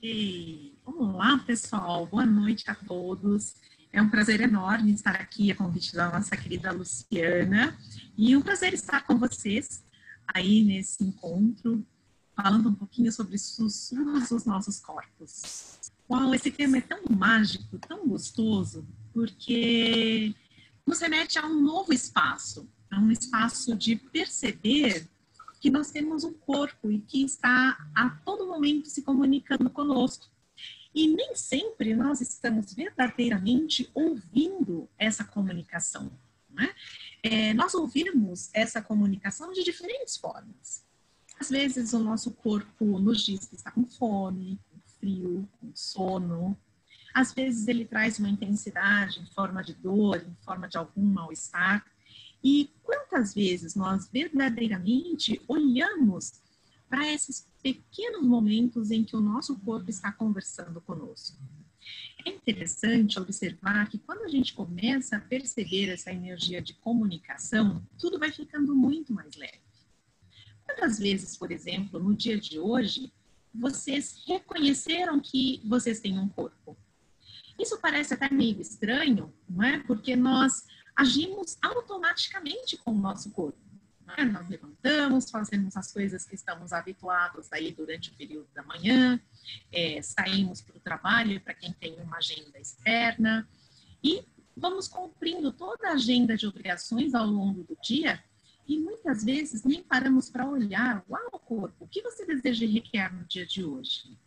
E olá, pessoal. Boa noite a todos. É um prazer enorme estar aqui a convite da nossa querida Luciana. E um prazer estar com vocês aí nesse encontro, falando um pouquinho sobre os sussurros dos nossos corpos. Uau, esse tema é tão mágico, tão gostoso, porque nos remete a um novo espaço, a um espaço de perceber que nós temos um corpo e que está a todo momento se comunicando conosco. E nem sempre nós estamos verdadeiramente ouvindo essa comunicação, né? Nós ouvimos essa comunicação de diferentes formas. Às vezes o nosso corpo nos diz que está com fome, com frio, com sono. Às vezes ele traz uma intensidade em forma de dor, em forma de algum mal-estar. E quantas vezes nós verdadeiramente olhamos para esses pequenos momentos em que o nosso corpo está conversando conosco? É interessante observar que quando a gente começa a perceber essa energia de comunicação, tudo vai ficando muito mais leve. Quantas vezes, por exemplo, no dia de hoje, vocês reconheceram que vocês têm um corpo? Isso parece até meio estranho, não é? Porque nós agimos automaticamente com o nosso corpo. Né? Nós levantamos, fazemos as coisas que estamos habituados aí durante o período da manhã, saímos para o trabalho para quem tem uma agenda externa e vamos cumprindo toda a agenda de obrigações ao longo do dia e muitas vezes nem paramos para olhar, uau, corpo, o que você deseja e requer no dia de hoje?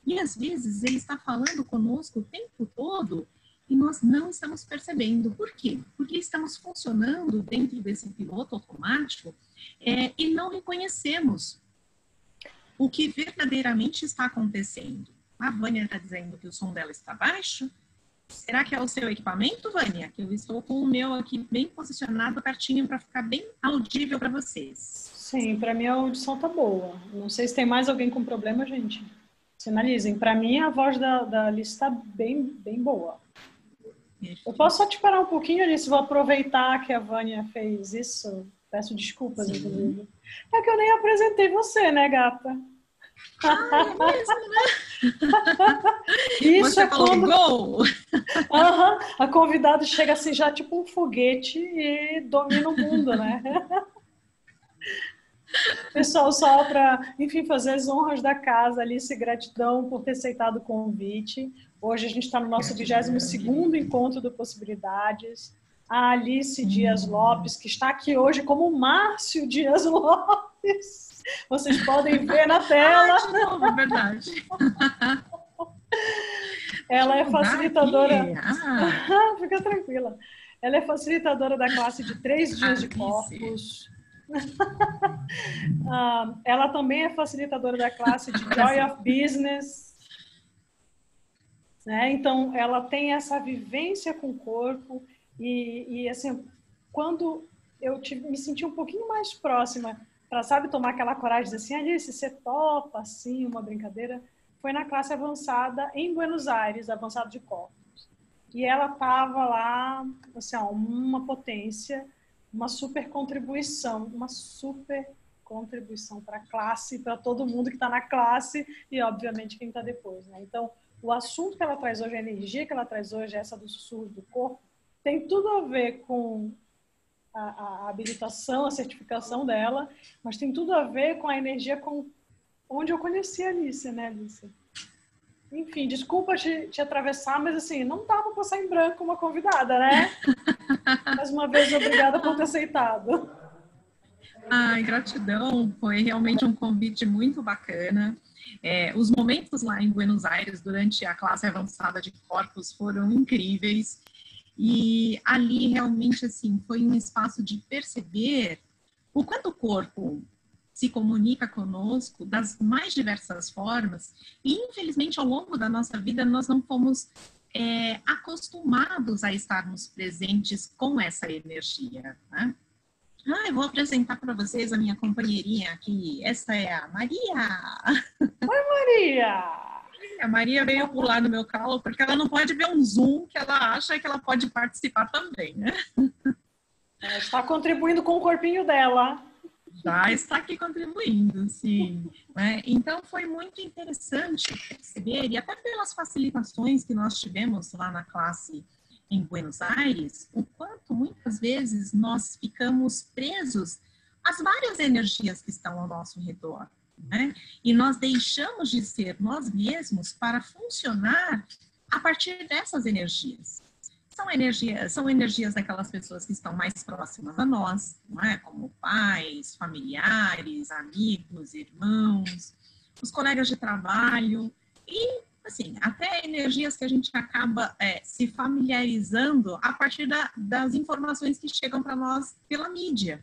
E às vezes ele está falando conosco o tempo todo e nós não estamos percebendo. Por quê? Porque estamos funcionando dentro desse piloto automático e não reconhecemos o que verdadeiramente está acontecendo. A Vânia está dizendo que o som dela está baixo. Será que é o seu equipamento, Vânia? Que eu estou com o meu aqui bem posicionado pertinho para ficar bem audível para vocês. Sim, para mim a audição tá boa. Não sei se tem mais alguém com problema, gente. Sinalizem. Para mim a voz da Alice está bem boa. Eu posso só te parar um pouquinho, Alice? Vou aproveitar que a Vânia fez isso. Peço desculpas, inclusive. É que eu nem apresentei você, né, gata? Ah, é mesmo, né? Isso você falou quando... gol! A convidada chega assim já tipo um foguete e domina o mundo, né? Pessoal, só para, enfim, fazer as honras da casa, Alice, gratidão por ter aceitado o convite. Hoje a gente está no nosso 22º encontro do Possibilidades. A Alice Dias Lopes, que está aqui hoje como Márcio Dias Lopes. Vocês podem ver na tela. De novo, é verdade. Ela é facilitadora... Fica tranquila. Ela é facilitadora da classe de 3 dias de corpos. Ela também é facilitadora da classe de Joy of Business, né? Então ela tem essa vivência com o corpo e assim, quando eu me senti um pouquinho mais próxima para, sabe, tomar aquela coragem de dizer assim, Alice, você topa assim uma brincadeira, foi na classe avançada em Buenos Aires, avançado de corpos, e ela tava lá assim, uma potência, uma super contribuição para a classe, para todo mundo que está na classe e, obviamente, quem está depois, né? Então, o assunto que ela traz hoje, a energia que ela traz hoje, essa do sussurro do corpo, tem tudo a ver com a habilitação, a certificação dela, mas tem tudo a ver com a energia com onde eu conheci a Alice, né, Alice? Enfim, desculpa te atravessar, mas assim, não dá para passar em branco uma convidada, né? Mais uma vez, obrigada por ter aceitado. Ai, gratidão, foi realmente um convite muito bacana. Os momentos lá em Buenos Aires, durante a classe avançada de corpos, foram incríveis. E ali, realmente, assim, foi um espaço de perceber o quanto o corpo se comunica conosco das mais diversas formas. E, infelizmente, ao longo da nossa vida, nós não fomos acostumados a estarmos presentes com essa energia, né? Eu vou apresentar para vocês a minha companheirinha aqui. Essa é a Maria. Oi, Maria! A Maria veio pular no meu colo porque ela não pode ver um Zoom que ela acha que ela pode participar também, né? Ela está contribuindo com o corpinho dela. Já está aqui contribuindo, sim. Né? Então, foi muito interessante perceber, e até pelas facilitações que nós tivemos lá na classe em Buenos Aires, o quanto muitas vezes nós ficamos presos às várias energias que estão ao nosso redor. Né? E nós deixamos de ser nós mesmos para funcionar a partir dessas energias. São energias daquelas pessoas que estão mais próximas a nós, não é? Como pais, familiares, amigos, irmãos, os colegas de trabalho e, assim, até energias que a gente acaba se familiarizando a partir das informações que chegam para nós pela mídia.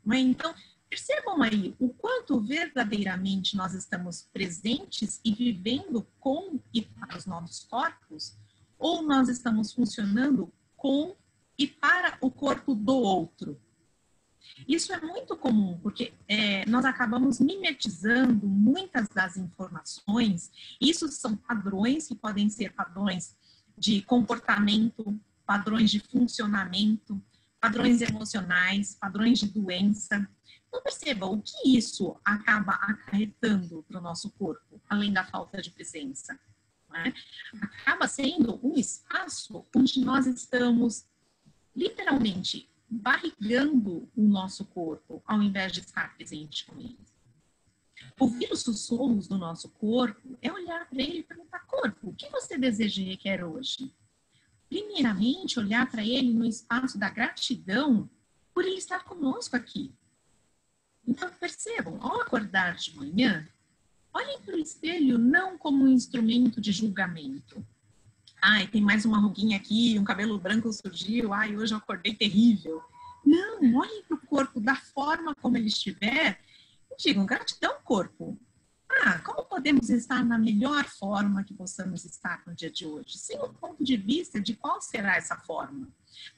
Não é? Então, percebam aí o quanto verdadeiramente nós estamos presentes e vivendo com e para os nossos corpos, ou nós estamos funcionando com e para o corpo do outro. Isso é muito comum, porque nós acabamos mimetizando muitas das informações. Isso são padrões que podem ser padrões de comportamento, padrões de funcionamento, padrões emocionais, padrões de doença. Então, perceba o que isso acaba acarretando para o nosso corpo, além da falta de presença. Né? Acaba sendo um espaço onde nós estamos literalmente barrigando o nosso corpo, ao invés de estar presente com ele. Ouvir os sussurros do nosso corpo é olhar para ele e perguntar: corpo, o que você deseja e requer hoje? Primeiramente, olhar para ele no espaço da gratidão por ele estar conosco aqui. Então, percebam, ao acordar de manhã, olhem para o espelho não como um instrumento de julgamento. Ai, tem mais uma ruguinha aqui, um cabelo branco surgiu, ai, hoje eu acordei terrível. Não, olhem para o corpo da forma como ele estiver e digam: gratidão, corpo. Como podemos estar na melhor forma que possamos estar no dia de hoje? Sem o ponto de vista de qual será essa forma.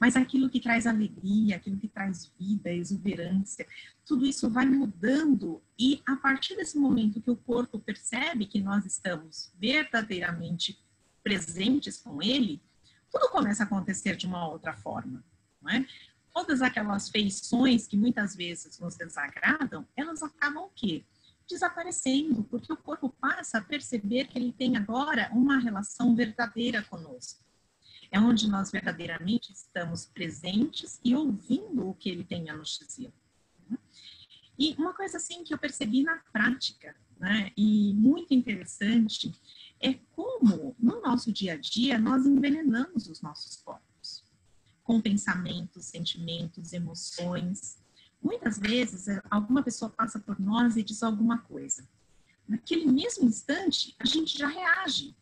Mas aquilo que traz alegria, aquilo que traz vida, exuberância, tudo isso vai mudando e a partir desse momento que o corpo percebe que nós estamos verdadeiramente presentes com ele, tudo começa a acontecer de uma outra forma, não é? Todas aquelas feições que muitas vezes nos desagradam, elas acabam o quê? Desaparecendo, porque o corpo passa a perceber que ele tem agora uma relação verdadeira conosco. É onde nós verdadeiramente estamos presentes e ouvindo o que ele tem a nos dizer. E uma coisa assim que eu percebi na prática, né, e muito interessante, é como no nosso dia a dia nós envenenamos os nossos corpos com pensamentos, sentimentos, emoções. Muitas vezes, alguma pessoa passa por nós e diz alguma coisa. Naquele mesmo instante, a gente já reage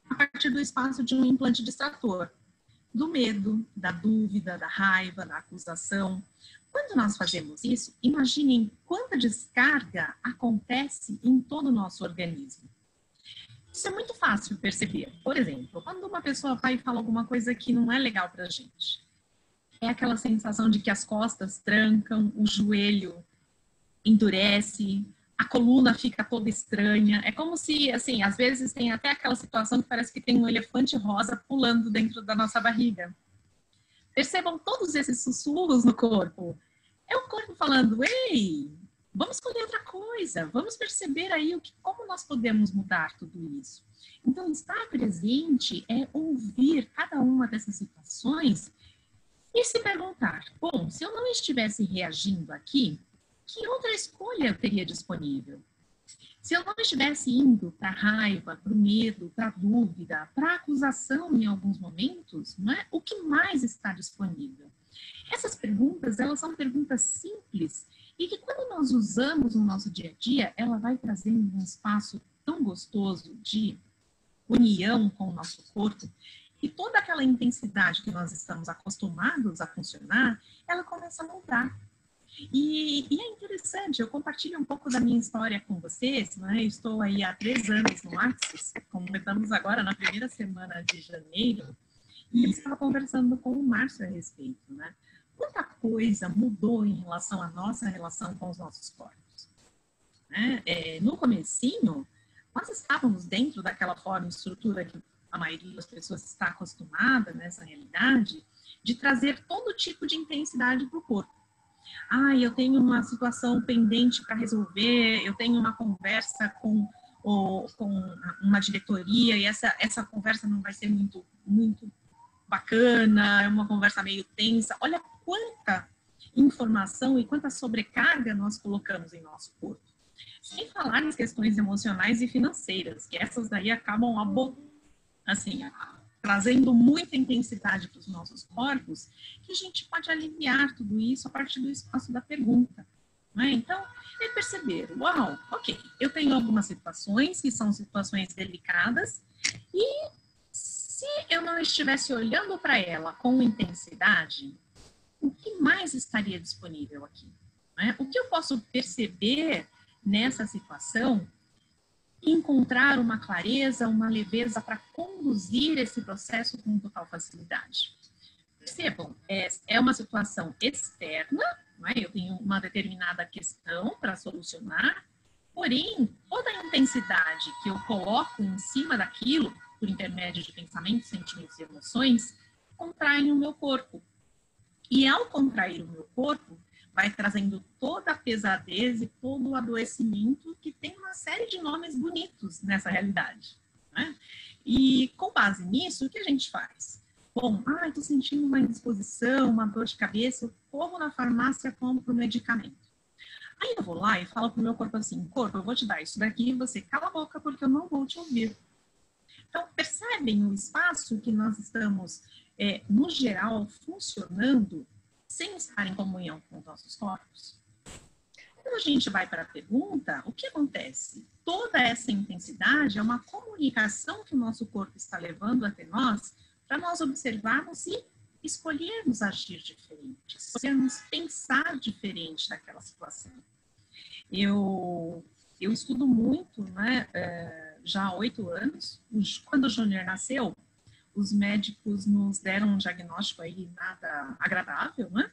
a partir do espaço de um implante distrator, do medo, da dúvida, da raiva, da acusação. Quando nós fazemos isso, imaginem quanta descarga acontece em todo o nosso organismo. Isso é muito fácil perceber. Por exemplo, quando uma pessoa vai e fala alguma coisa que não é legal para a gente, é aquela sensação de que as costas trancam, o joelho endurece, a coluna fica toda estranha. É como se, assim, às vezes tem até aquela situação que parece que tem um elefante rosa pulando dentro da nossa barriga. Percebam todos esses sussurros no corpo. É o corpo falando: ei, vamos escolher outra coisa, vamos perceber aí como nós podemos mudar tudo isso. Então, estar presente é ouvir cada uma dessas situações e se perguntar: bom, se eu não estivesse reagindo aqui, que outra escolha eu teria disponível? Se eu não estivesse indo para a raiva, para o medo, para a dúvida, para a acusação em alguns momentos, não é? O que mais está disponível? Essas perguntas, elas são perguntas simples e que quando nós usamos no nosso dia a dia, ela vai trazendo um espaço tão gostoso de união com o nosso corpo, e toda aquela intensidade que nós estamos acostumados a funcionar, ela começa a mudar. E é interessante, eu compartilho um pouco da minha história com vocês, né? Estou aí há 3 anos no Axis, completamos agora na primeira semana de janeiro, e estava conversando com o Márcio a respeito, né? Muita coisa mudou em relação à nossa relação com os nossos corpos. Né? No comecinho, nós estávamos dentro daquela forma e estrutura que a maioria das pessoas está acostumada nessa realidade, de trazer todo tipo de intensidade para o corpo. eu tenho uma situação pendente para resolver, eu tenho uma conversa com uma diretoria e essa conversa não vai ser muito bacana, é uma conversa meio tensa. Olha quanta informação e quanta sobrecarga nós colocamos em nosso corpo. Sem falar nas questões emocionais e financeiras, que essas daí acabam trazendo muita intensidade para os nossos corpos, que a gente pode aliviar tudo isso a partir do espaço da pergunta. Né? Então, é perceber, ok, eu tenho algumas situações que são situações delicadas e se eu não estivesse olhando para ela com intensidade, o que mais estaria disponível aqui? Né? O que eu posso perceber nessa situação e encontrar uma clareza, uma leveza para conduzir esse processo com total facilidade? Percebam, é uma situação externa, não é? Eu tenho uma determinada questão para solucionar, porém, toda a intensidade que eu coloco em cima daquilo, por intermédio de pensamentos, sentimentos e emoções, contraem o meu corpo. E ao contrair o meu corpo, vai trazendo toda a pesadez e todo o adoecimento que tem uma série de nomes bonitos nessa realidade. Né? E com base nisso, o que a gente faz? Bom, estou sentindo uma indisposição, uma dor de cabeça, eu corro na farmácia e compro o medicamento. Aí eu vou lá e falo pro meu corpo assim, corpo, eu vou te dar isso daqui e você cala a boca porque eu não vou te ouvir. Então, percebem o espaço que nós estamos, no geral, funcionando sem estar em comunhão com os nossos corpos? Quando a gente vai para a pergunta, o que acontece? Toda essa intensidade é uma comunicação que o nosso corpo está levando até nós para nós observarmos e escolhermos agir diferente, escolhermos pensar diferente daquela situação. Eu estudo muito, né, já há 8 anos. Quando o Júnior nasceu, os médicos nos deram um diagnóstico aí nada agradável, né?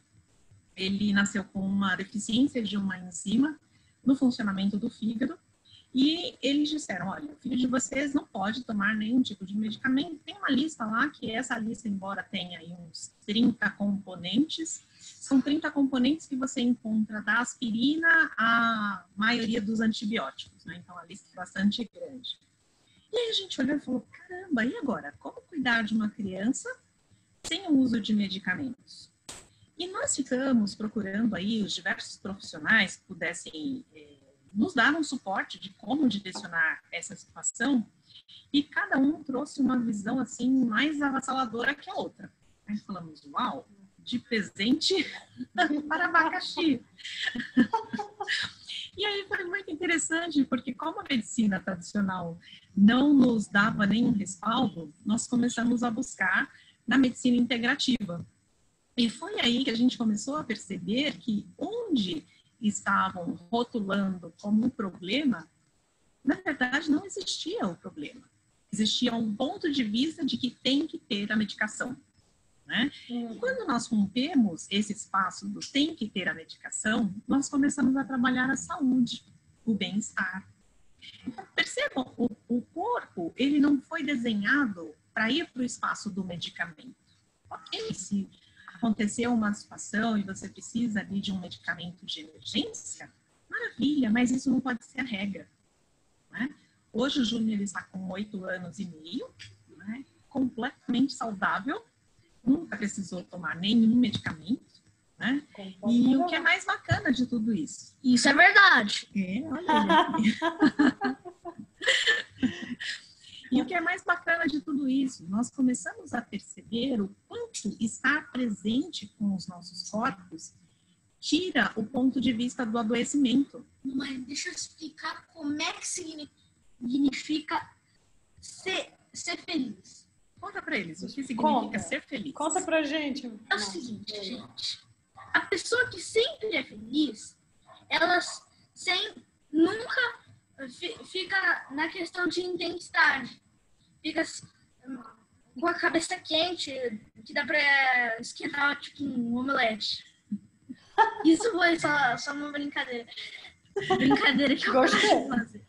Ele nasceu com uma deficiência de uma enzima no funcionamento do fígado e eles disseram, olha, o filho de vocês não pode tomar nenhum tipo de medicamento. Tem uma lista lá, que essa lista, embora tenha aí uns 30 componentes, são 30 componentes que você encontra da aspirina à maioria dos antibióticos, né? Então a lista é bastante grande. E aí a gente olhou e falou, caramba, e agora? Como cuidar de uma criança sem o uso de medicamentos? E nós ficamos procurando aí os diversos profissionais que pudessem nos dar um suporte de como direcionar essa situação, e cada um trouxe uma visão assim mais avassaladora que a outra. Aí falamos, uau, de presente para abacaxi. E aí foi muito interessante, porque como a medicina tradicional não nos dava nenhum respaldo, nós começamos a buscar na medicina integrativa. E foi aí que a gente começou a perceber que onde estavam rotulando como um problema, na verdade não existia o problema. Existia um ponto de vista de que tem que ter a medicação. Né? E quando nós rompemos esse espaço do tem que ter a medicação, nós começamos a trabalhar a saúde, o bem-estar. Então, percebam, o corpo, ele não foi desenhado para ir para o espaço do medicamento. Ok, se aconteceu uma situação e você precisa ali de um medicamento de emergência, maravilha, mas isso não pode ser a regra. Né? Hoje o Júnior está com 8 anos e meio, né? Completamente saudável, nunca precisou tomar nenhum medicamento, né? E o que é mais bacana de tudo isso? Isso é verdade. Olha ele aqui. E o que é mais bacana de tudo isso? Nós começamos a perceber o quanto estar presente com os nossos corpos tira o ponto de vista do adoecimento. Mas deixa eu explicar como é que significa ser feliz. Conta pra eles o que significa ser feliz. Conta pra gente. É o seguinte, gente. A pessoa que sempre é feliz, ela nunca fica na questão de intensidade. Fica com a cabeça quente, que dá pra esquentar tipo um omelete. Isso foi só uma brincadeira. Brincadeira que eu gosto de fazer.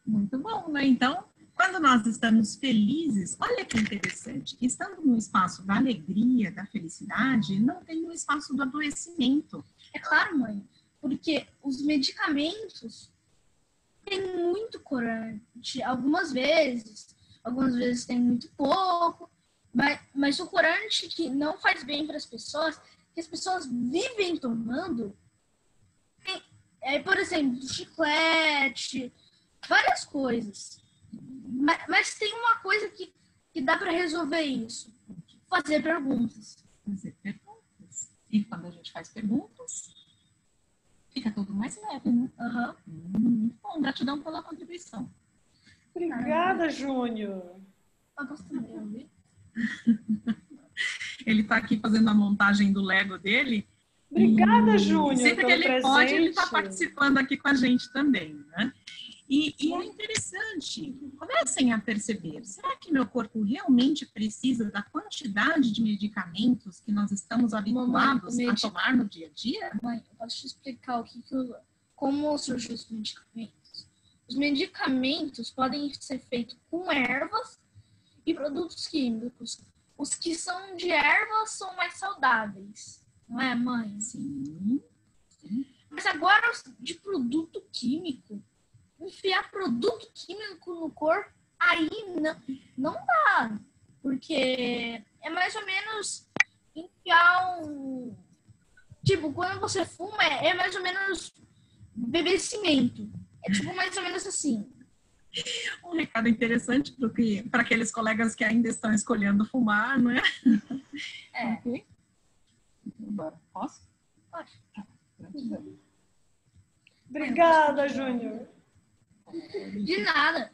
Muito bom, né? Então, quando quando nós estamos felizes, olha que interessante, que estando no espaço da alegria, da felicidade, não tem o espaço do adoecimento. É claro, mãe, porque os medicamentos têm muito corante, algumas vezes tem muito pouco, mas o corante que não faz bem para as pessoas, que as pessoas vivem tomando, por exemplo, chiclete, várias coisas. Mas tem uma coisa que dá para resolver isso. Fazer perguntas. Fazer perguntas. E quando a gente faz perguntas, fica tudo mais leve, né? Muito bom. Gratidão pela contribuição. Obrigada, Júnior. Eu gostei de ouvir. Ele está aqui fazendo a montagem do Lego dele. Obrigada, Júnior. Sempre que ele presente. pode, ele está participando aqui com a gente também, né? E é interessante, comecem a perceber, será que meu corpo realmente precisa da quantidade de medicamentos que nós estamos habituados a tomar no dia a dia? Mãe, eu posso te explicar como surgiu os medicamentos. Os medicamentos podem ser feitos com ervas e produtos químicos. Os que são de ervas são mais saudáveis, não é, mãe? Sim. Mas agora, de produto químico, enfiar produto químico no corpo, aí não dá. Porque é mais ou menos enfiar um... Tipo, quando você fuma, é mais ou menos beber cimento. É tipo mais ou menos assim. Um recado interessante para aqueles colegas que ainda estão escolhendo fumar, não é? É. Ok. Então, posso? Pode. Obrigada, Júnior. De nada.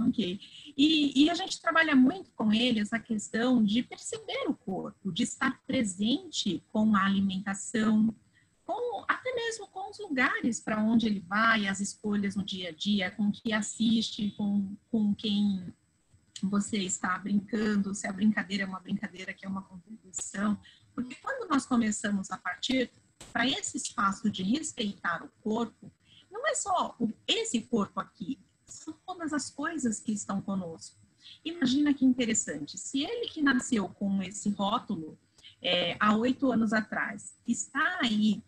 Ok. E a gente trabalha muito com ele essa questão de perceber o corpo, de estar presente com a alimentação, até mesmo com os lugares para onde ele vai, as escolhas no dia a dia, com que assiste, com quem você está brincando, se a brincadeira é uma brincadeira que é uma contribuição. Porque quando nós começamos a partir para esse espaço de respeitar o corpo, não é só esse corpo aqui, são todas as coisas que estão conosco. Imagina que interessante, se ele que nasceu com esse rótulo há 8 anos atrás, está aí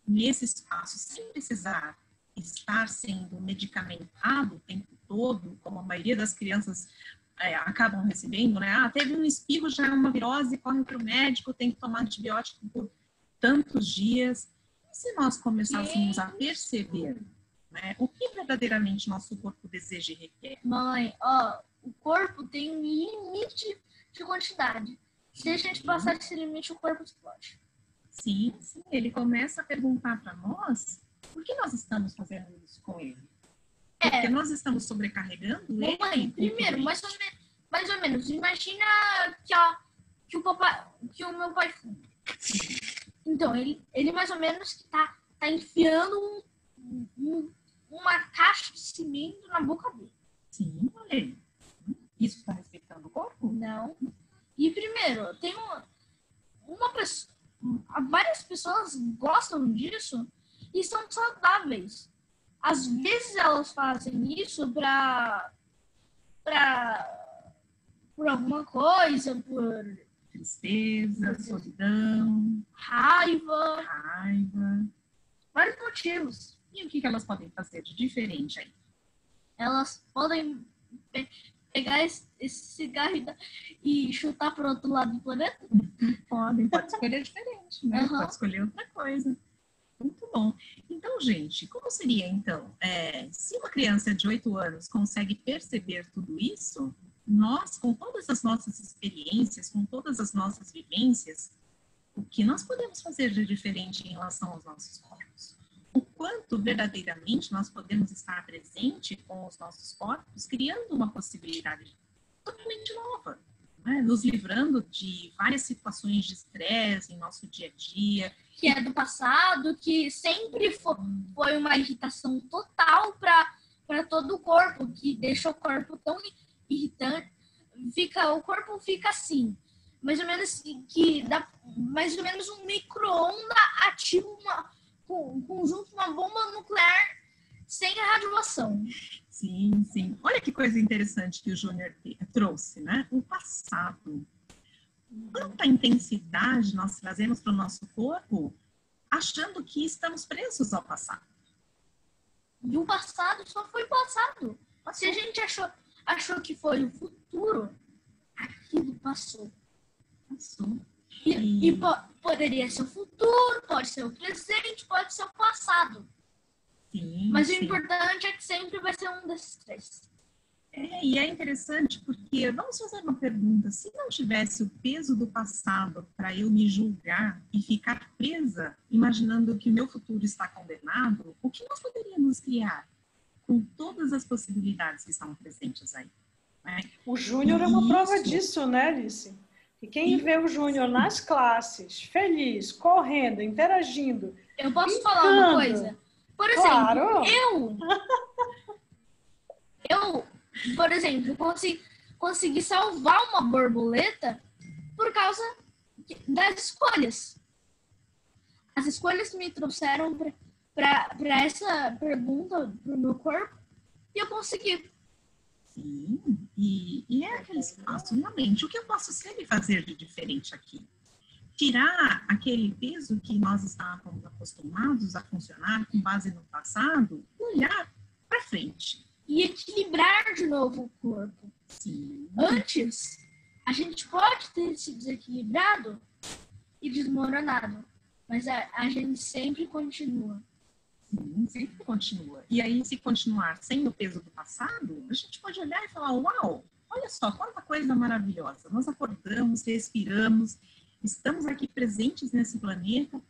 nesse espaço sem precisar estar sendo medicamentado o tempo todo, como a maioria das crianças acabam recebendo, né? Teve um espirro, já é uma virose, corre para o médico, tem que tomar antibiótico por tantos dias. E se nós começássemos a perceber, né, o que verdadeiramente nosso corpo deseja e requer? Mãe, o corpo tem um limite de quantidade. Se a gente passar esse limite, o corpo explode. Sim, ele começa a perguntar para nós por que nós estamos fazendo isso com ele. Porque nós estamos sobrecarregando ele. Mãe, primeiro, mais ou menos, imagina que o meu pai fuma. Então, ele mais ou menos tá enfiando uma caixa de cimento na boca dele. Sim, olha aí. Isso está respeitando o corpo? Não. E primeiro, tem uma pessoa, várias pessoas gostam disso e são saudáveis. Às vezes elas fazem isso por alguma coisa, por tristeza, solidão, raiva, vários motivos. E o que elas podem fazer de diferente aí? Elas podem pegar esse cigarro e chutar para o outro lado do planeta? Pode escolher diferente, né? Pode escolher outra coisa. Muito bom. Então, gente, como seria, então, se uma criança de 8 anos consegue perceber tudo isso, nós, com todas as nossas experiências, com todas as nossas vivências, o que nós podemos fazer de diferente em relação aos nossos corpos? O quanto verdadeiramente nós podemos estar presente com os nossos corpos, criando uma possibilidade totalmente nova, né? Nos livrando de várias situações de estresse em nosso dia a dia. Que é do passado, que sempre foi uma irritação total para todo o corpo, que deixa o corpo tão irritante. O corpo fica assim, mais ou menos que dá mais ou menos um micro-onda ativa junto uma bomba nuclear sem radiação. Sim, sim. Olha que coisa interessante que o Júnior trouxe, né? O passado. Quanta intensidade nós trazemos para o nosso corpo, achando que estamos presos ao passado. E o passado só foi passado. Se a gente achou que foi o futuro, aquilo passou. E poderia ser o futuro, pode ser o presente, pode ser o passado. Sim, mas sim. O importante é que sempre vai ser um desses três. E é interessante porque, vamos fazer uma pergunta, se não tivesse o peso do passado para eu me julgar e ficar presa, imaginando que o meu futuro está condenado, o que nós poderíamos criar com todas as possibilidades que estão presentes aí? Né? O Júnior é uma prova disso, né, Alice? E quem vê o Júnior nas classes, feliz, correndo, interagindo... Eu posso falar uma coisa? Por exemplo, claro. Por exemplo, consegui salvar uma borboleta por causa das escolhas. As escolhas me trouxeram para essa pergunta pro meu corpo e eu consegui. Sim, e é aquele espaço na mente. O que eu posso sempre fazer de diferente aqui? Tirar aquele peso que nós estávamos acostumados a funcionar com base no passado e olhar para frente. E equilibrar de novo o corpo. Sim. Antes, a gente pode ter se desequilibrado e desmoronado, mas a gente sempre continua. Sim, sempre continua. E aí, se continuar sem o peso do passado, a gente pode olhar e falar, uau, olha só, quanta coisa maravilhosa. Nós acordamos, respiramos, estamos aqui presentes nesse planeta,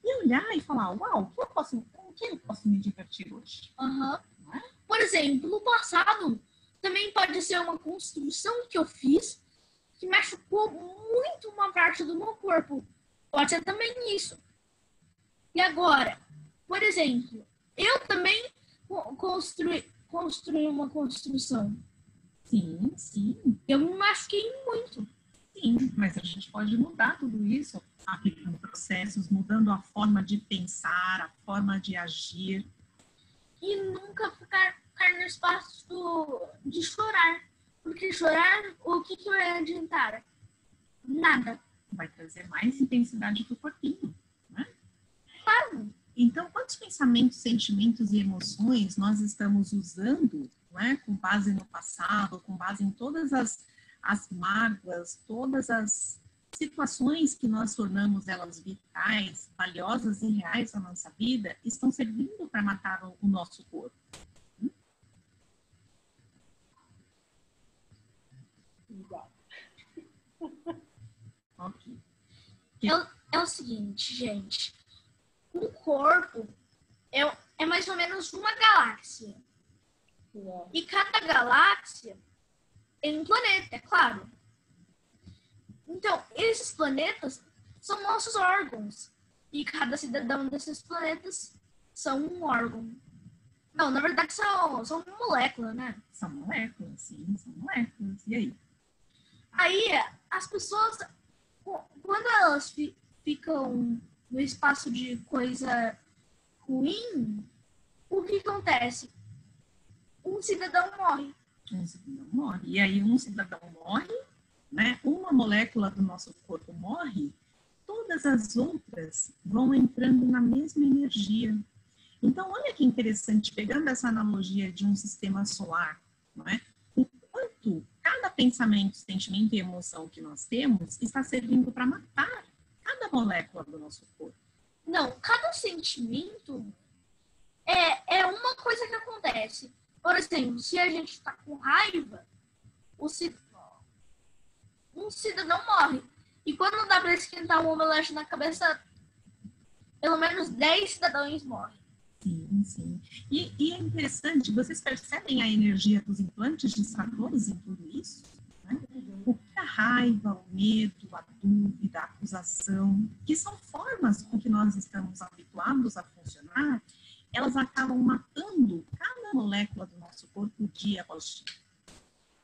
e olhar e falar, uau, com que eu posso me divertir hoje? Uhum. Por exemplo, no passado, também pode ser uma construção que eu fiz que machucou muito uma parte do meu corpo. Pode ser também isso. E agora, por exemplo, eu também construí uma construção. Sim, sim. Eu me machuquei muito. Sim, mas a gente pode mudar tudo isso, aplicando processos, mudando a forma de pensar, a forma de agir. E nunca ficar no espaço de chorar. Porque chorar, o que vai adiantar? Nada. Vai trazer mais intensidade para o corpinho, né? Claro. Então, quantos pensamentos, sentimentos e emoções nós estamos usando, né, com base no passado, com base em todas as mágoas, todas as situações que nós tornamos elas vitais, valiosas e reais na nossa vida, estão servindo para matar o nosso corpo. Igual. Ok. É o seguinte, gente. O corpo é mais ou menos uma galáxia. Uau. E cada galáxia tem um planeta, é claro. Então, esses planetas são nossos órgãos. E cada cidadão desses planetas são um órgão. Não, na verdade são moléculas, né? São moléculas, sim, são moléculas. E aí? Aí, as pessoas, quando elas ficam no espaço de coisa ruim, o que acontece? Um cidadão morre. Um cidadão morre. E aí um cidadão morre, né? Uma molécula do nosso corpo morre, todas as outras vão entrando na mesma energia. Então, olha que interessante, pegando essa analogia de um sistema solar, não é? O quanto cada pensamento, sentimento e emoção que nós temos está servindo para matar cada molécula do nosso corpo. Não, cada sentimento é uma coisa que acontece. Por exemplo, se a gente está com raiva, um cidadão morre. E quando não dá para esquentar um omelete na cabeça, pelo menos 10 cidadãos morrem. Sim, sim. E é interessante, vocês percebem a energia dos implantes distratores em tudo isso? Né? O que a raiva, o medo, a dúvida, a acusação, que são formas com que nós estamos habituados a funcionar, elas acabam matando cada molécula do nosso corpo dia após dia.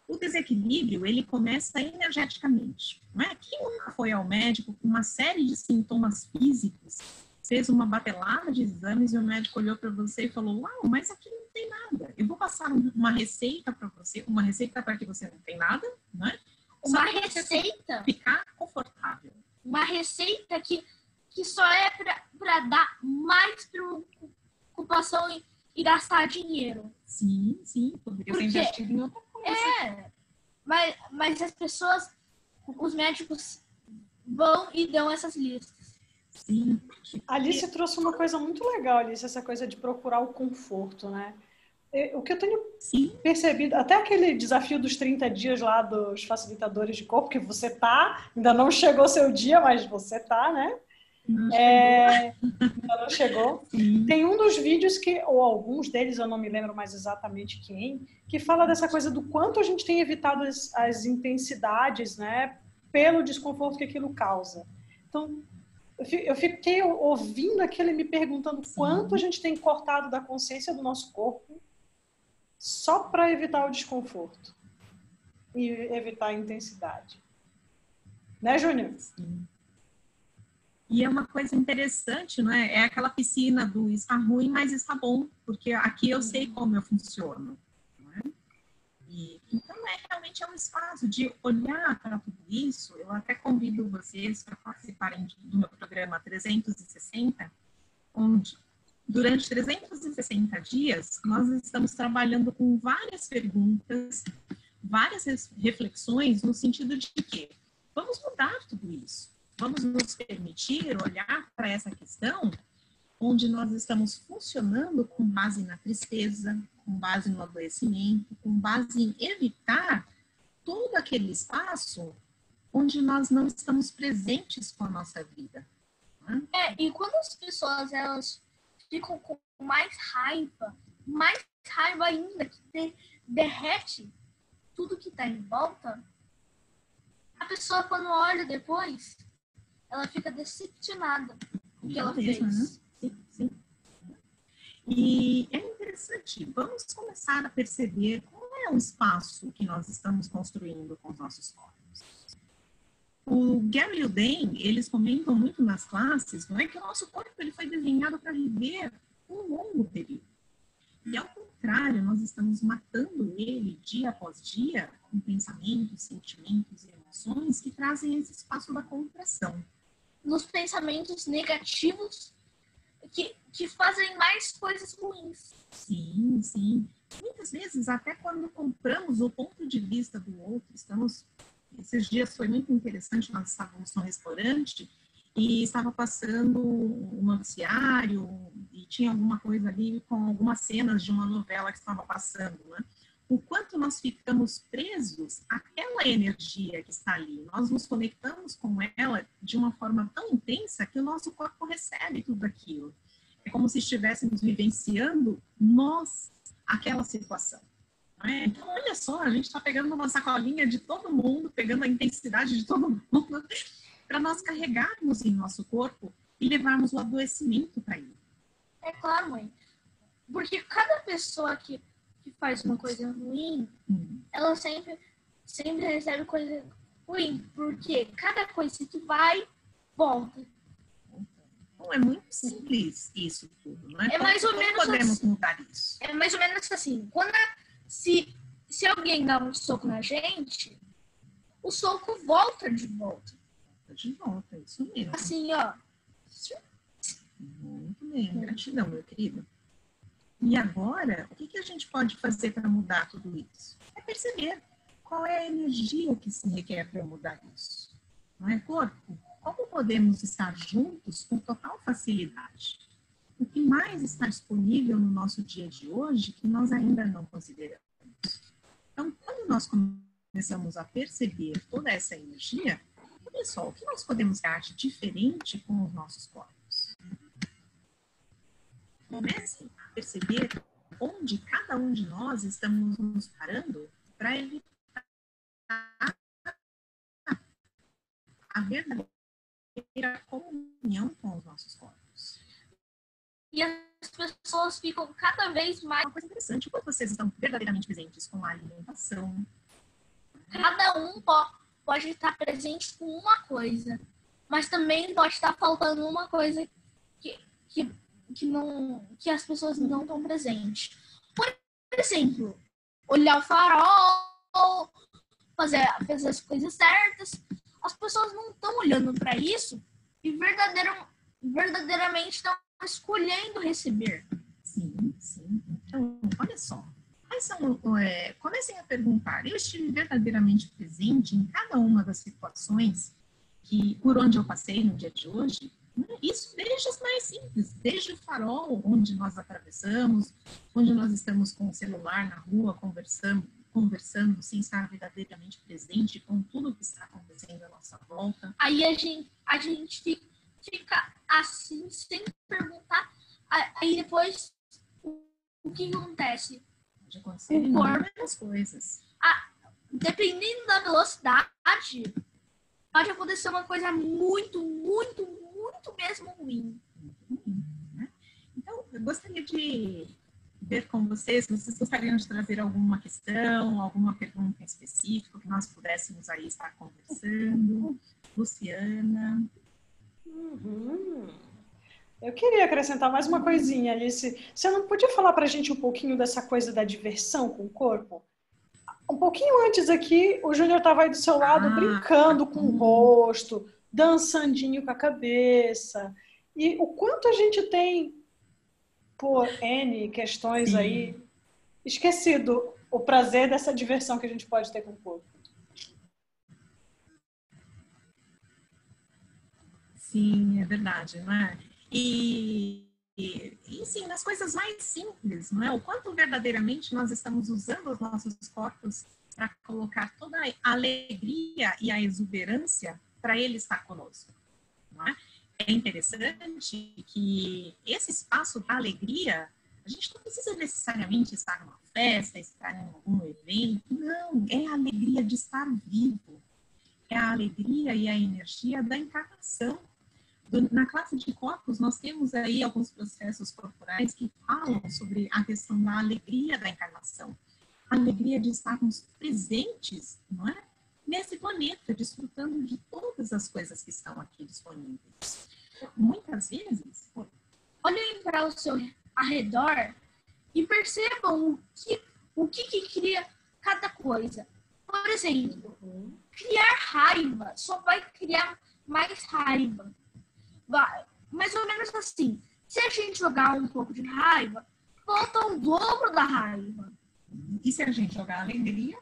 O desequilíbrio, ele começa energeticamente. Não é? Quem nunca foi ao médico com uma série de sintomas físicos, fez uma batelada de exames e o médico olhou para você e falou, uau, mas aqui não tem nada. Eu vou passar uma receita para você, uma receita para que você não tem nada, né? Uma receita. Ficar confortável. Uma receita que só é para dar mais preocupação e gastar dinheiro. Sim, poderia ser investido em outra coisa. Mas as pessoas, os médicos vão e dão essas listas. Sim. A Alice trouxe uma coisa muito legal, Alice, essa coisa de procurar o conforto, né? O que eu tenho percebido, até aquele desafio dos 30 dias lá dos facilitadores de corpo, que você ainda não chegou o seu dia, mas você né? Ainda não chegou. Sim. Tem um dos vídeos ou alguns deles, eu não me lembro mais exatamente quem, que fala dessa coisa do quanto a gente tem evitado as intensidades, né? Pelo desconforto que aquilo causa. Então, eu fiquei ouvindo aquilo e me perguntando quanto a gente tem cortado da consciência do nosso corpo só para evitar o desconforto e evitar a intensidade. Né, Júnior? Sim. E é uma coisa interessante, não é? É aquela piscina do está ruim, mas está bom, porque aqui eu sei como eu funciono. Não é? Então, realmente é um espaço de olhar para tudo isso. Eu até convido vocês para participarem do meu programa 360, onde, durante 360 dias, nós estamos trabalhando com várias perguntas, várias reflexões, no sentido de que vamos mudar tudo isso. Vamos nos permitir olhar para essa questão onde nós estamos funcionando com base na tristeza, com base no adoecimento, com base em evitar todo aquele espaço onde nós não estamos presentes com a nossa vida. Né? E quando as pessoas elas ficam com mais raiva ainda, que derrete tudo que está em volta, a pessoa, quando olha depois, ela fica decepcionada com o que ela fez. Né? Sim. E é interessante, vamos começar a perceber qual é o espaço que nós estamos construindo com os nossos corpos. O Gary e o Dan, eles comentam muito nas classes, não é, que o nosso corpo ele foi desenhado para viver um longo período. E ao contrário, nós estamos matando ele dia após dia com pensamentos, sentimentos e emoções que trazem esse espaço da contração. Nos pensamentos negativos que fazem mais coisas ruins. Sim. Muitas vezes, até quando compramos o ponto de vista do outro, esses dias foi muito interessante, nós estávamos no restaurante e estava passando um noticiário e tinha alguma coisa ali com algumas cenas de uma novela que estava passando, né? O quanto nós ficamos presos àquela energia que está ali. Nós nos conectamos com ela de uma forma tão intensa que o nosso corpo recebe tudo aquilo. É como se estivéssemos vivenciando aquela situação. Não é? Então, olha só, a gente está pegando uma sacolinha de todo mundo, pegando a intensidade de todo mundo, para nós carregarmos em nosso corpo e levarmos o adoecimento para ele. É claro, mãe. Porque cada pessoa que faz uma coisa ruim, ela sempre recebe coisa ruim, porque cada coisa que vai, volta. Então, é muito simples isso tudo, não é? É mais ou menos podemos assim, mudar isso? É mais ou menos assim, se alguém dá um soco na gente, o soco volta de volta. De volta, isso mesmo. Assim, ó. Muito bem, gratidão, meu querido. E agora, o que a gente pode fazer para mudar tudo isso? É perceber qual é a energia que se requer para mudar isso. Não é, corpo? Como podemos estar juntos com total facilidade? O que mais está disponível no nosso dia de hoje que nós ainda não consideramos? Então, quando nós começamos a perceber toda essa energia, olha só, o que nós podemos dar de diferente com os nossos corpos? Comece a perceber onde cada um de nós estamos nos parando para evitar a verdadeira comunhão com os nossos corpos. E as pessoas ficam cada vez mais... Uma coisa interessante, quando vocês estão verdadeiramente presentes com a alimentação. Cada um pode estar presente com uma coisa, mas também pode estar faltando uma coisa que as pessoas não estão presentes. Por exemplo, olhar o farol, fazer as coisas certas. As pessoas não estão olhando para isso e verdadeiramente estão escolhendo receber. Sim, sim. Então, olha só. Comecem a perguntar. Eu estive verdadeiramente presente em cada uma das situações por onde eu passei no dia de hoje? Isso desde as mais simples, desde o farol onde nós atravessamos, onde nós estamos com o celular na rua, conversando sem estar verdadeiramente presente com tudo que está acontecendo à nossa volta. Aí a gente fica assim, sem perguntar. Aí depois, o que acontece? Pode acontecer inúmeras coisas. Dependendo da velocidade, pode acontecer uma coisa muito, muito, muito mesmo ruim. Né? Então, eu gostaria de ver com vocês gostariam de trazer alguma questão, alguma pergunta específica que nós pudéssemos aí estar conversando. Luciana. Eu queria acrescentar mais uma coisinha, Alice. Você não podia falar para a gente um pouquinho dessa coisa da diversão com o corpo? Um pouquinho antes aqui, o Júnior estava aí do seu lado brincando com o rosto, dançandinho com a cabeça. E o quanto a gente tem, por N questões aí, esquecido o prazer dessa diversão que a gente pode ter com o corpo. Sim, é verdade, não é? E sim, nas coisas mais simples, não é? O quanto verdadeiramente nós estamos usando os nossos corpos para colocar toda a alegria e a exuberância para ele estar conosco, não é? É interessante que esse espaço da alegria, a gente não precisa necessariamente estar numa festa, estar em algum evento, não, é a alegria de estar vivo, é a alegria e a energia da encarnação. Na classe de corpos, nós temos aí alguns processos corporais que falam sobre a questão da alegria da encarnação. A alegria de estarmos presentes, não é? Nesse planeta, desfrutando de todas as coisas que estão aqui disponíveis. Muitas vezes... Olhem para o seu arredor e percebam o que cria cada coisa. Por exemplo, criar raiva só vai criar mais raiva. Mais ou menos assim. Se a gente jogar um pouco de raiva, volta o dobro da raiva. E se a gente jogar alegria?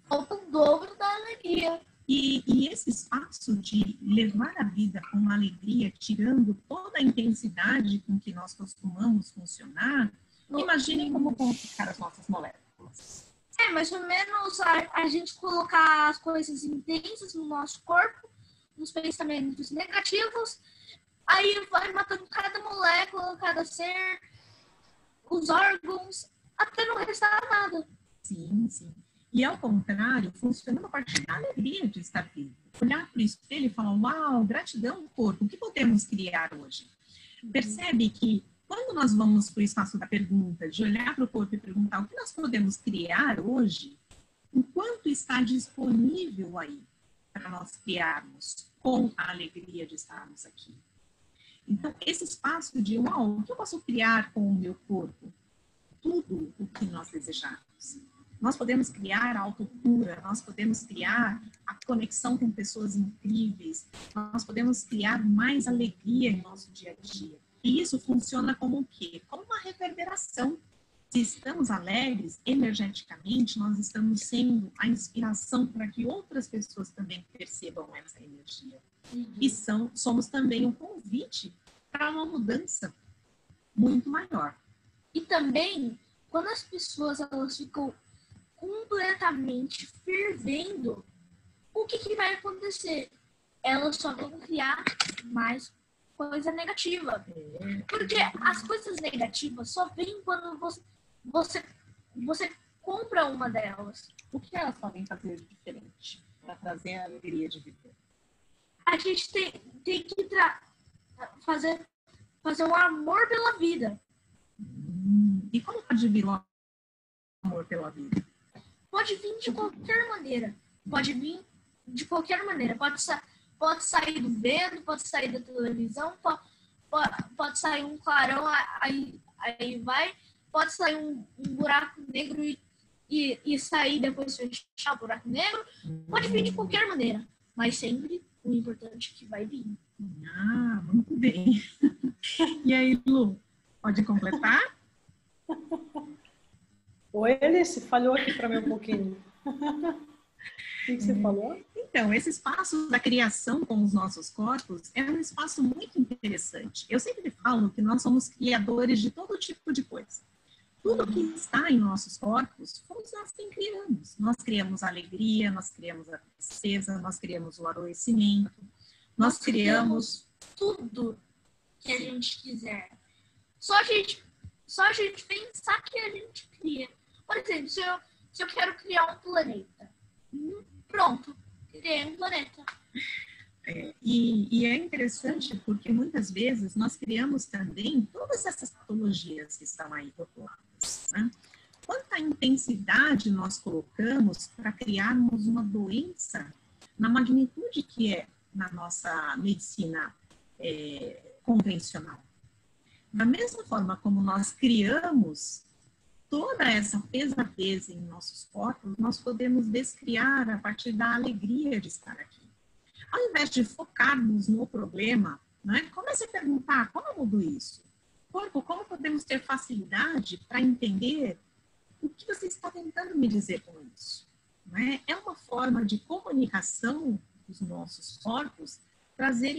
Volta o dobro da alegria. E esse espaço de levar a vida com alegria, tirando toda a intensidade com que nós costumamos funcionar, imaginem como vão ficar as nossas moléculas. É, mais ou menos a gente colocar as coisas intensas no nosso corpo, nos pensamentos negativos, aí vai matando cada molécula, cada ser, os órgãos, até não restar nada. Sim, sim. E ao contrário, funcionando a partir da alegria de estar vivo. Olhar para o espelho e falar, uau, gratidão, corpo, o que podemos criar hoje? Percebe que quando nós vamos para o espaço da pergunta, de olhar para o corpo e perguntar o que nós podemos criar hoje, o quanto está disponível aí para nós criarmos com a alegria de estarmos aqui. Então, esse espaço de, uau, o que eu posso criar com o meu corpo? Tudo o que nós desejarmos. Nós podemos criar a autocura, nós podemos criar a conexão com pessoas incríveis, nós podemos criar mais alegria em nosso dia a dia. E isso funciona como o quê? Como uma reverberação. Se estamos alegres, energeticamente, nós estamos sendo a inspiração para que outras pessoas também percebam essa energia. E somos também um convite para uma mudança muito maior. E também, quando as pessoas elas ficam completamente fervendo, o que vai acontecer? Elas só vão criar mais coisa negativa. Porque as coisas negativas só vêm quando você compra uma delas. O que elas podem fazer de diferente para trazer a alegria de viver? A gente tem que fazer um amor pela vida. E como pode vir o amor pela vida? Pode vir de qualquer maneira. Pode sair do vento, pode sair da televisão, pode sair um clarão, aí vai pode sair um buraco negro e sair depois fechar o buraco negro. Pode vir de qualquer maneira, mas sempre o importante é que vai vir. Ah, muito bem. E aí, Lu, pode completar? Oi, Alice, falhou aqui para mim um pouquinho. O que você falou? Então, esse espaço da criação com os nossos corpos é um espaço muito interessante. Eu sempre falo que nós somos criadores de todo tipo de coisa. Tudo que está em nossos corpos, fomos nós quem criamos. Nós criamos a alegria, nós criamos a tristeza, nós criamos o adoecimento, nós criamos tudo que a gente quiser. Só a gente pensar que a gente cria. Por exemplo, se eu quero criar um planeta, pronto, criei um planeta. E é interessante porque muitas vezes nós criamos também todas essas patologias que estão aí populadas, né? Quanta intensidade nós colocamos para criarmos uma doença na magnitude que é na nossa medicina convencional. Da mesma forma como nós criamos toda essa pesadez em nossos corpos, nós podemos descriar a partir da alegria de estar aqui. Ao invés de focarmos no problema, né, comece a perguntar, como mudo isso? Corpo, como podemos ter facilidade para entender o que você está tentando me dizer com isso? Né? É uma forma de comunicação dos nossos corpos, trazer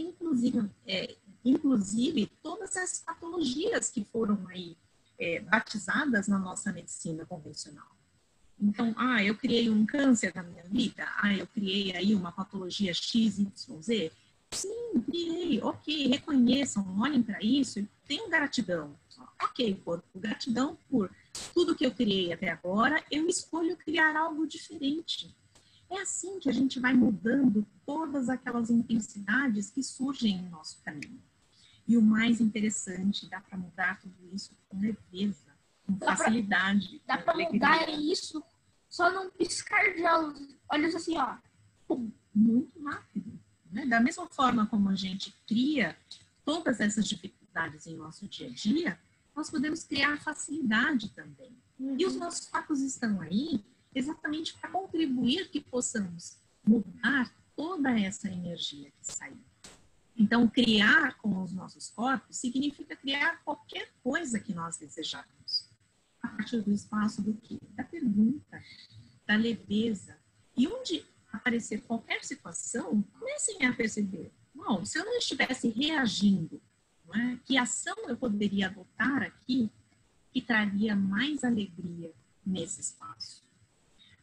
inclusive todas as patologias que foram aí batizadas na nossa medicina convencional. Então, eu criei um câncer na minha vida, eu criei aí uma patologia XYZ. Sim, criei, ok, reconheçam, olhem para isso e tenham gratidão. Ok, corpo, gratidão por tudo que eu criei até agora, eu escolho criar algo diferente. É assim que a gente vai mudando todas aquelas intensidades que surgem em nosso caminho. E o mais interessante, dá para mudar tudo isso com leveza, com facilidade. Dá para mudar isso só num piscar de olhos assim, ó. Muito rápido. Né? Da mesma forma como a gente cria todas essas dificuldades em nosso dia a dia, nós podemos criar facilidade também. E os nossos corpos estão aí exatamente para contribuir que possamos mudar toda essa energia que saiu. Então, criar com os nossos corpos significa criar qualquer coisa que nós desejarmos. A partir do espaço do quê? Da pergunta, da leveza. E onde aparecer qualquer situação, comecem a perceber. Bom, se eu não estivesse reagindo, não é? Que ação eu poderia adotar aqui que traria mais alegria nesse espaço?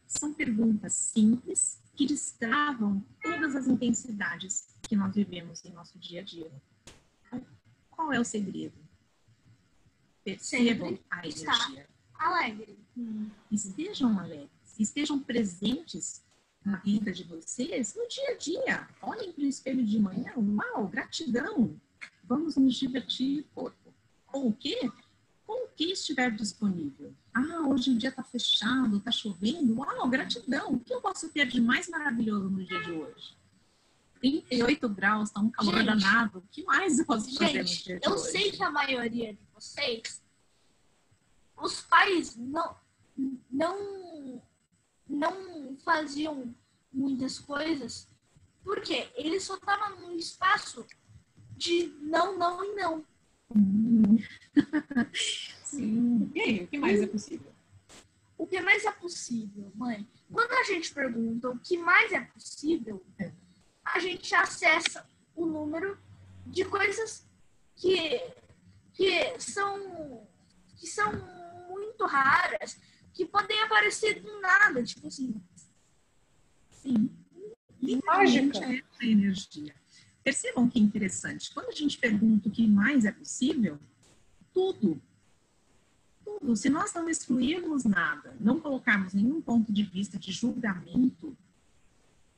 São perguntas simples que destravam todas as intensidades que nós vivemos em nosso dia a dia. Qual é o segredo? Percebam a energia. Alegre. Estejam alegres, estejam presentes na vida de vocês no dia a dia. Olhem para o espelho de manhã, uau, gratidão. Vamos nos divertir, corpo. Com o quê? Com o que estiver disponível. Hoje o dia está fechado, está chovendo. Uau, gratidão. O que eu posso ter de mais maravilhoso no dia de hoje? 38 graus, está um calor danado. O que mais eu posso fazer no dia de hoje? Eu sei que a maioria de vocês, os pais não faziam muitas coisas, porque eles só estavam no espaço de não, não e não. Sim. E aí, o que mais é possível? O que mais é possível, mãe? Quando a gente pergunta o que mais é possível, a gente acessa o número de coisas que são muito raras, que podem aparecer do nada, tipo assim. Sim. Literalmente é essa energia. Percebam que interessante. Quando a gente pergunta o que mais é possível, tudo. Se nós não excluirmos nada, não colocarmos nenhum ponto de vista de julgamento,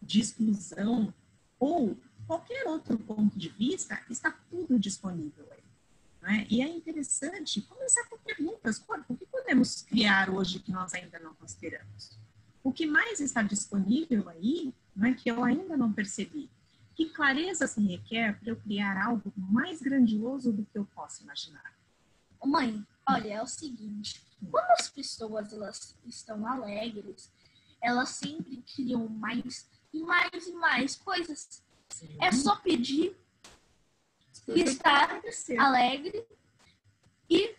de exclusão, ou qualquer outro ponto de vista, está tudo disponível aí. Não é? E é interessante começar com perguntas. O que podemos criar hoje que nós ainda não consideramos? O que mais está disponível aí, não é, que eu ainda não percebi? Que clareza se requer para eu criar algo mais grandioso do que eu posso imaginar? Mãe, olha, é o seguinte. quando as pessoas elas estão alegres, elas sempre criam mais e mais e mais coisas. É só pedir, estar alegre e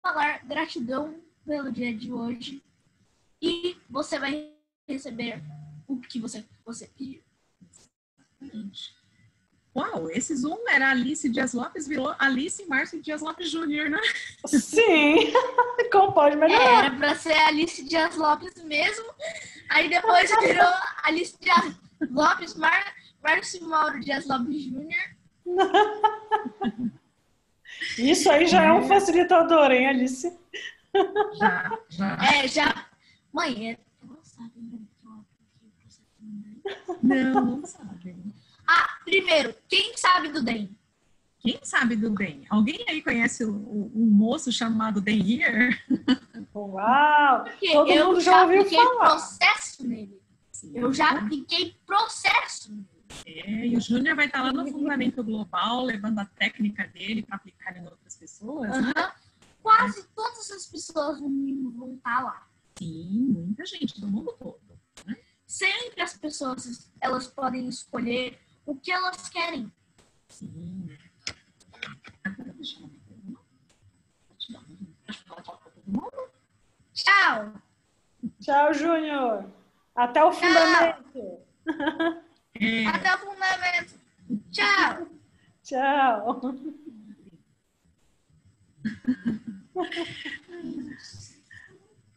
falar gratidão pelo dia de hoje e você vai receber o que você pediu. Uau, esse Zoom era Alice Dias Lopes, virou Alice Márcio Dias Lopes Júnior, né? Sim, como pode melhorar? Era pra ser Alice Dias Lopes mesmo, aí depois virou Alice Dias Lopes, Márcio Mauro Dias Lopes Júnior. Isso aí já é um facilitador, hein, Alice? Já. Já. Mãe, ela sabe, né? Não sabe. Primeiro, quem sabe do DEM? Quem sabe do DEM? Alguém aí conhece um moço chamado DEM Here? Uau! Porque Todo mundo já ouviu falar. Processo nele. Eu já apliquei processo nele. E o Júnior vai estar lá no Fundamento Global, levando a técnica dele para aplicar em outras pessoas. Quase todas as pessoas no mundo vão estar lá. Sim, muita gente do mundo todo. Né? Sempre as pessoas elas podem escolher o que elas querem. Sim. Agora deixa eu Tchau! Tchau, Júnior! Até o fundamento! Até o fundamento! Tchau! Tchau!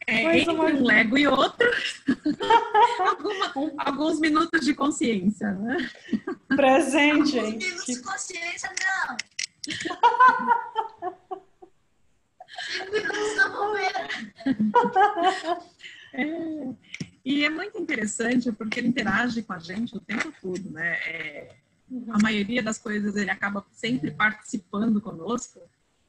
Entre um Lego e outro, alguns minutos de consciência, né? Presente, alguns hein? minutos de consciência, não! 5 minutos da bobeira! E é muito interessante porque ele interage com a gente o tempo todo, né? A maioria das coisas ele acaba sempre participando conosco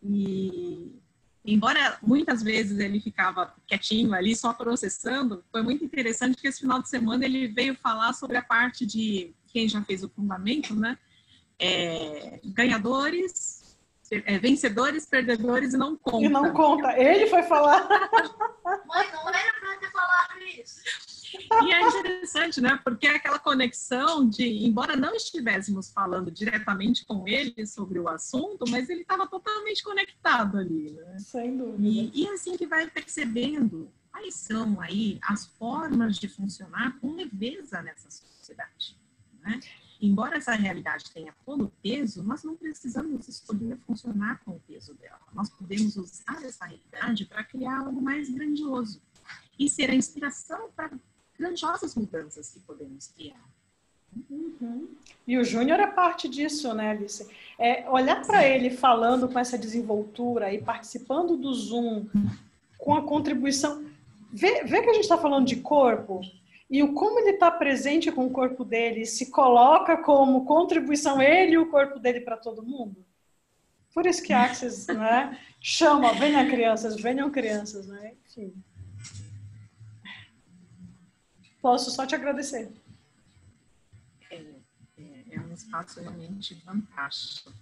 e embora muitas vezes ele ficava quietinho ali só processando, foi muito interessante que esse final de semana ele veio falar sobre a parte de quem já fez o fundamento, né? Ganhadores, vencedores, perdedores e não conta. E não conta. Ele foi falar. Mãe, não era pra ter falado isso. E é interessante, né? Porque é aquela conexão de, embora não estivéssemos falando diretamente com ele sobre o assunto, mas ele estava totalmente conectado ali, né? Sem dúvida. E assim que vai percebendo quais são aí as formas de funcionar com leveza nessa sociedade, né? Embora essa realidade tenha todo o peso, nós não precisamos escolher funcionar com o peso dela. Nós podemos usar essa realidade para criar algo mais grandioso e ser a inspiração para grandiosas mudanças que podemos criar. E o Júnior é parte disso, né, Alice? Olhar para ele falando com essa desenvoltura e participando do Zoom, com a contribuição... Vê que a gente está falando de corpo e o como ele está presente com o corpo dele, se coloca como contribuição ele e o corpo dele para todo mundo. Por isso que a Axis, né, chama, venham crianças, né? Enfim. Posso só te agradecer. É um espaço realmente fantástico.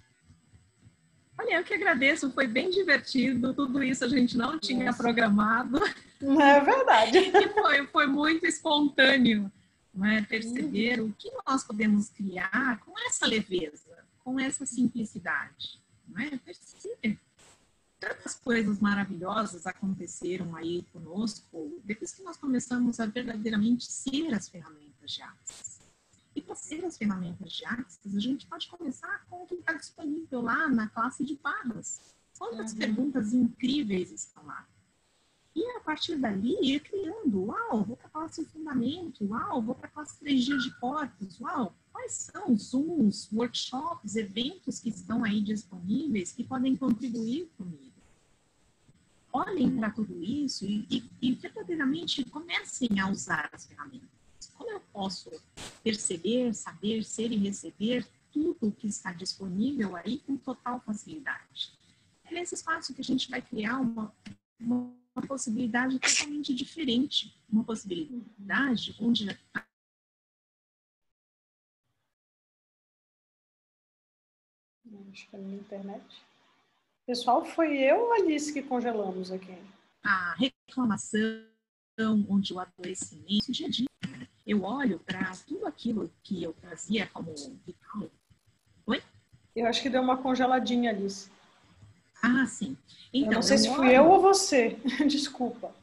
Olha, eu que agradeço, foi bem divertido, tudo isso a gente não tinha programado. É verdade. E foi muito espontâneo, né? Perceber o que nós podemos criar com essa leveza, com essa simplicidade. Né? Perceber. Tantas coisas maravilhosas aconteceram aí conosco depois que nós começamos a verdadeiramente ser as ferramentas de Axis. E para ser as ferramentas de Axis, a gente pode começar com o que está disponível lá na classe de barras. Quantas perguntas incríveis estão lá? E a partir dali, ir criando, uau, vou para a classe fundamento, uau, vou para a classe 3 dias de corpos, uau, quais são os Zooms, workshops, eventos que estão aí disponíveis que podem contribuir comigo? Olhem para tudo isso e verdadeiramente comecem a usar as ferramentas. Como eu posso perceber, saber, ser e receber tudo o que está disponível aí com total facilidade? É nesse espaço que a gente vai criar uma possibilidade totalmente diferente, uma possibilidade onde acho que é na internet. Pessoal, foi eu ou a Alice que congelamos aqui? a reclamação, onde o adoecimento, dia a dia, eu olho para tudo aquilo que eu trazia como vital. Oi? Eu acho que deu uma congeladinha, Alice. Ah, sim. Então, eu não sei se fui eu ou você. Desculpa.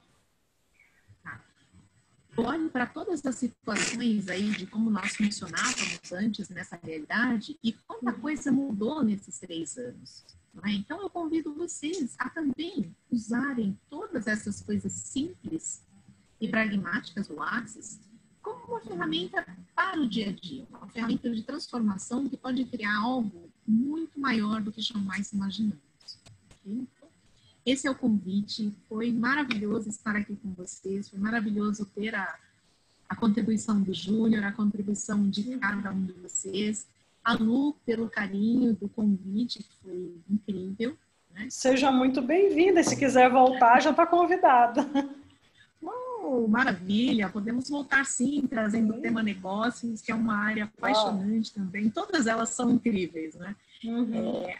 Eu olho para todas as situações aí de como nós funcionávamos antes nessa realidade e quanta coisa mudou nesses 3 anos. Né? Então, eu convido vocês a também usarem todas essas coisas simples e pragmáticas do Axis como uma ferramenta para o dia a dia, uma ferramenta de transformação que pode criar algo muito maior do que jamais imaginamos. Então, esse é o convite. Foi maravilhoso estar aqui com vocês, foi maravilhoso ter a contribuição do Júnior, a contribuição de cada um de vocês, a Lu pelo carinho do convite, que foi incrível. Né? Seja muito bem-vinda, e se quiser voltar, já está convidada. Maravilha, podemos voltar sim, trazendo o tema negócios, que é uma área apaixonante também, todas elas são incríveis, né?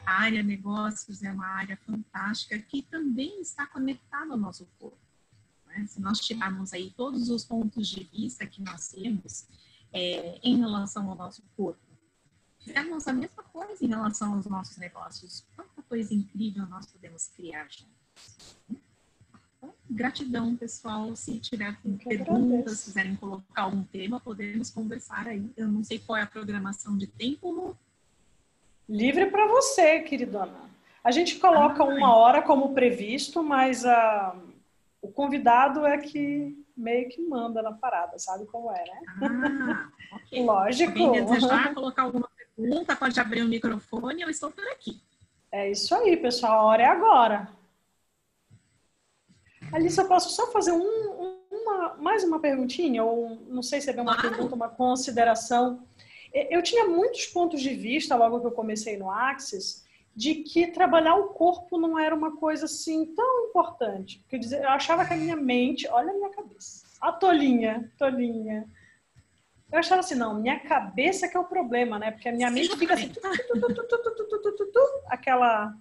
A área negócios é uma área fantástica que também está conectada ao nosso corpo. Né? Se nós tirarmos aí todos os pontos de vista que nós temos em relação ao nosso corpo, fizermos a mesma coisa em relação aos nossos negócios, quanta coisa incrível nós podemos criar juntos. Então, gratidão, pessoal. Se tiver perguntas, quiserem colocar algum tema, podemos conversar aí. Eu não sei qual é a programação de tempo, Lu. Livre para você, queridona. A gente coloca 1 hora como previsto, mas o convidado é que meio que manda na parada, sabe como é, né? Ok. Lógico. Se alguém desejar colocar alguma pergunta, pode abrir o microfone, eu estou por aqui. É isso aí, pessoal. A hora é agora. Alice, eu posso só fazer mais uma perguntinha? Ou não sei se é uma pergunta, uma consideração. Eu tinha muitos pontos de vista, logo que eu comecei no Axis, de que trabalhar o corpo não era uma coisa assim tão importante. Porque eu achava que a minha mente, olha a minha cabeça, a tolinha. Eu achava assim, não, minha cabeça que é o problema, né? Porque a minha mente fica assim, aquela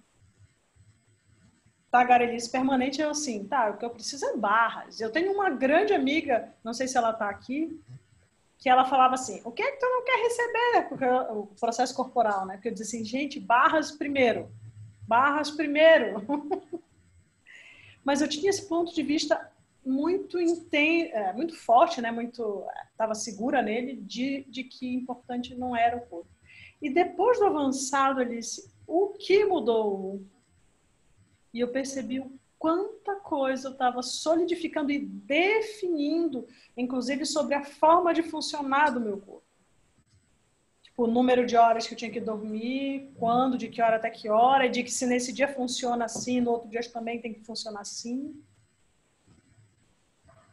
tagarelice permanente. Eu assim, tá, o que eu preciso é barras. Eu tenho uma grande amiga, não sei se ela tá aqui, que ela falava assim, o que é que tu não quer receber? Porque o processo corporal, né? Porque eu dizia assim, gente, barras primeiro. Mas eu tinha esse ponto de vista muito forte, né? Estava segura nele de que importante não era o corpo. E depois do avançado, Alice, o que mudou? E eu percebi o quanta coisa eu estava solidificando e definindo, inclusive sobre a forma de funcionar do meu corpo. Tipo, o número de horas que eu tinha que dormir, quando, de que hora até que hora, e de que se nesse dia funciona assim, no outro dia também tem que funcionar assim.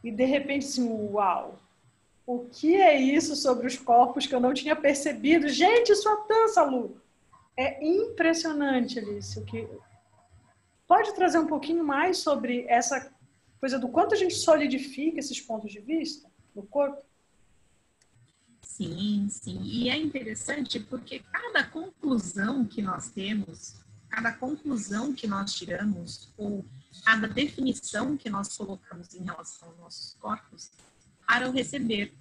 E de repente, assim, uau! O que é isso sobre os corpos que eu não tinha percebido? Gente, sua dança, Lu! É impressionante, Alice, o que... Pode trazer um pouquinho mais sobre essa coisa do quanto a gente solidifica esses pontos de vista no corpo? Sim. E é interessante porque cada conclusão que nós temos, cada conclusão que nós tiramos, ou cada definição que nós colocamos em relação aos nossos corpos, para o receber.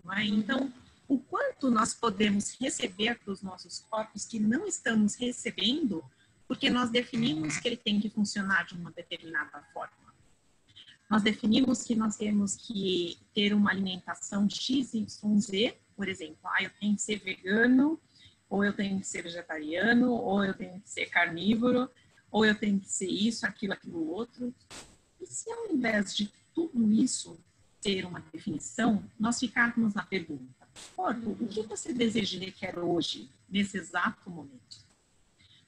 Não é? Então, o quanto nós podemos receber dos nossos corpos que não estamos recebendo, porque nós definimos que ele tem que funcionar de uma determinada forma. Nós definimos que nós temos que ter uma alimentação X, Y, Z, por exemplo. Eu tenho que ser vegano, ou eu tenho que ser vegetariano, ou eu tenho que ser carnívoro, ou eu tenho que ser isso, aquilo, outro. E se ao invés de tudo isso ter uma definição, nós ficarmos na pergunta, corpo, o que você deseja e quer hoje, nesse exato momento?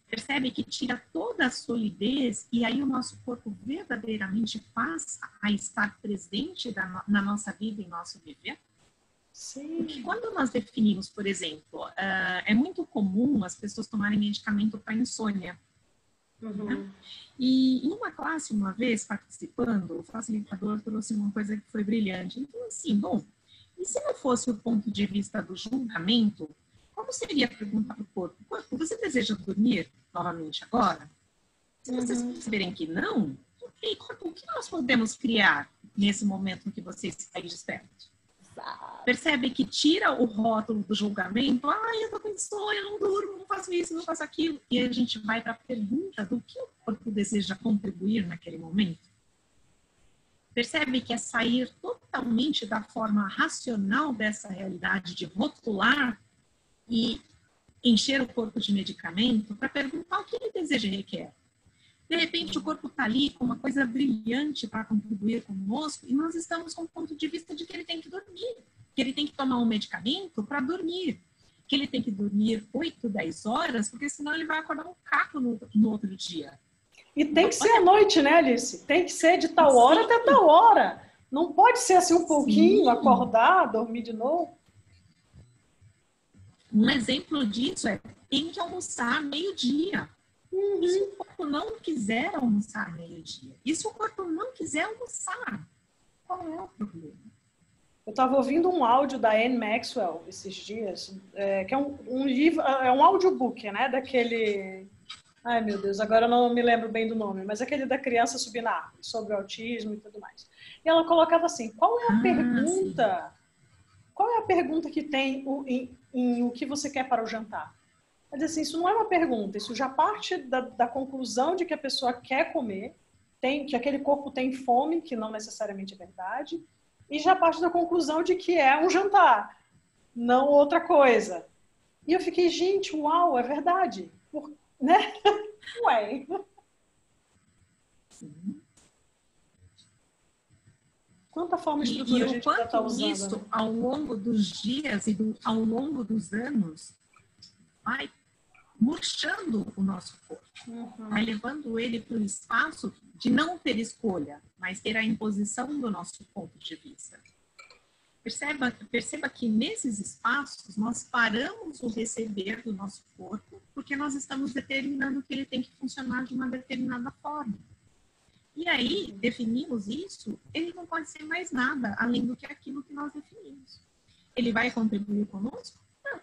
Percebe que tira toda a solidez e aí o nosso corpo verdadeiramente passa a estar presente na nossa vida e nosso viver? Sim. Porque quando nós definimos, por exemplo, é muito comum as pessoas tomarem medicamento para insônia. Né? E em uma classe, uma vez, participando, o facilitador trouxe uma coisa que foi brilhante. Então, assim, bom, e se não fosse o ponto de vista do julgamento, como seria perguntar para o corpo? Corpo, você deseja dormir novamente agora? Se vocês perceberem que não, tudo E o que nós podemos criar nesse momento em que você está aí desperto? Percebe que tira o rótulo do julgamento, eu tô com sonho, eu não durmo, não faço isso, não faço aquilo, e a gente vai para a pergunta do que o corpo deseja contribuir naquele momento. Percebe que é sair totalmente da forma racional dessa realidade de rotular e encher o corpo de medicamento para perguntar o que ele deseja e requer. De repente, o corpo está ali com uma coisa brilhante para contribuir conosco e nós estamos com o ponto de vista de que ele tem que dormir, que ele tem que tomar um medicamento para dormir, que ele tem que dormir 8, 10 horas, porque senão ele vai acordar um caco no outro dia. E tem que ser à noite, né, Alice? Tem que ser de tal hora até tal hora. Não pode ser assim um pouquinho, acordar, dormir de novo. Um exemplo disso é, tem que almoçar meio-dia. E se o corpo não quiser almoçar meio-dia? E se o corpo não quiser almoçar? Qual é o problema? Eu estava ouvindo um áudio da Anne Maxwell esses dias, que é um livro, é um audiobook, né? Daquele... Ai, meu Deus, agora eu não me lembro bem do nome, mas aquele da criança subir na árvore, sobre o autismo e tudo mais. E ela colocava assim, qual é a pergunta? Sim. Qual é a pergunta que tem em o que você quer para o jantar? Quer dizer assim, isso não é uma pergunta, isso já parte da conclusão de que a pessoa quer comer, que aquele corpo tem fome, que não necessariamente é verdade, e já parte da conclusão de que é um jantar, não outra coisa. E eu fiquei, gente, uau, é verdade. Né? Ué. Sim. Quanta forma de estrutura a gente ainda está usando? Isso, ao longo dos dias e ao longo dos anos, vai murchando o nosso corpo. Vai levando ele para o espaço de não ter escolha, mas ter a imposição do nosso ponto de vista. Perceba que nesses espaços nós paramos o receber do nosso corpo porque nós estamos determinando que ele tem que funcionar de uma determinada forma. E aí, definimos isso, ele não pode ser mais nada além do que aquilo que nós definimos. Ele vai contribuir conosco? Não.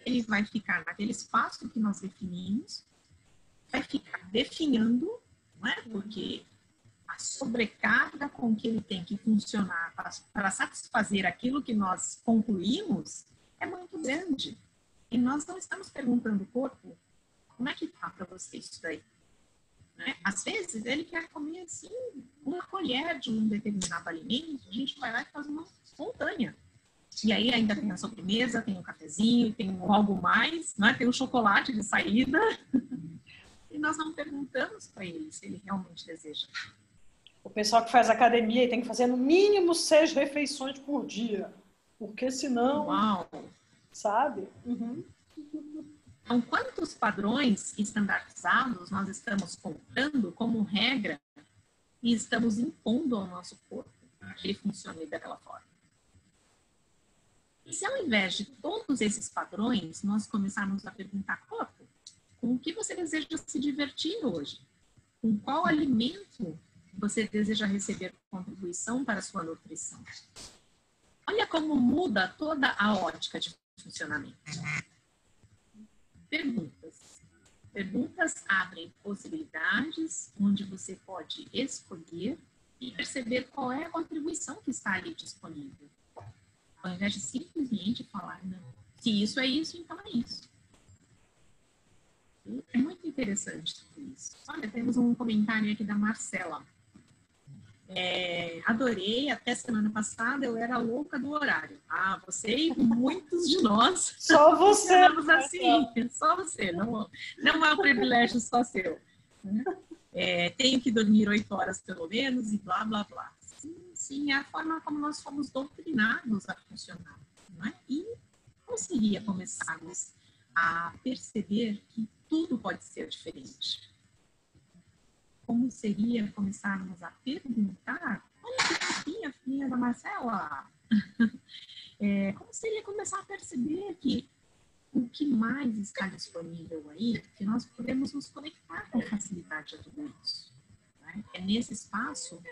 Ele vai ficar naquele espaço que nós definimos, vai ficar definhando, não é? Porque a sobrecarga com que ele tem que funcionar para satisfazer aquilo que nós concluímos é muito grande. E nós não estamos perguntando ao corpo, como é que está para você isso daí? Né? Às vezes, ele quer comer assim, uma colher de um determinado alimento, a gente vai lá e faz uma montanha. E aí ainda tem a sobremesa, tem o cafezinho, tem algo mais, né? Tem o chocolate de saída. E nós não perguntamos para ele se ele realmente deseja. O pessoal que faz academia tem que fazer no mínimo 6 refeições por dia. Porque senão... Uau! Sabe? Então, quantos padrões estandarizados nós estamos comprando como regra e estamos impondo ao nosso corpo que ele funcione daquela forma? E se ao invés de todos esses padrões, nós começarmos a perguntar, corpo, com o que você deseja se divertir hoje? Com qual alimento você deseja receber contribuição para a sua nutrição? Olha como muda toda a ótica de funcionamento. Perguntas. Perguntas abrem possibilidades onde você pode escolher e perceber qual é a contribuição que está ali disponível. Ao invés de simplesmente falar, não, se isso é isso, então é isso. É muito interessante tudo isso. Olha, temos um comentário aqui da Marcela. Adorei, até semana passada eu era louca do horário. Você e muitos de nós. Só você. Assim, só você, não é um privilégio só seu. Tenho que dormir 8 horas pelo menos e blá, blá, blá. Sim, é a forma como nós fomos doutrinados a funcionar. Não é? E como seria começarmos a perceber que tudo pode ser diferente? Como seria começarmos a perguntar, olha que fofinha, filha da Marcela, como seria começar a perceber que o que mais está disponível aí, que nós podemos nos conectar com facilidade a tudo isso. Né? É nesse espaço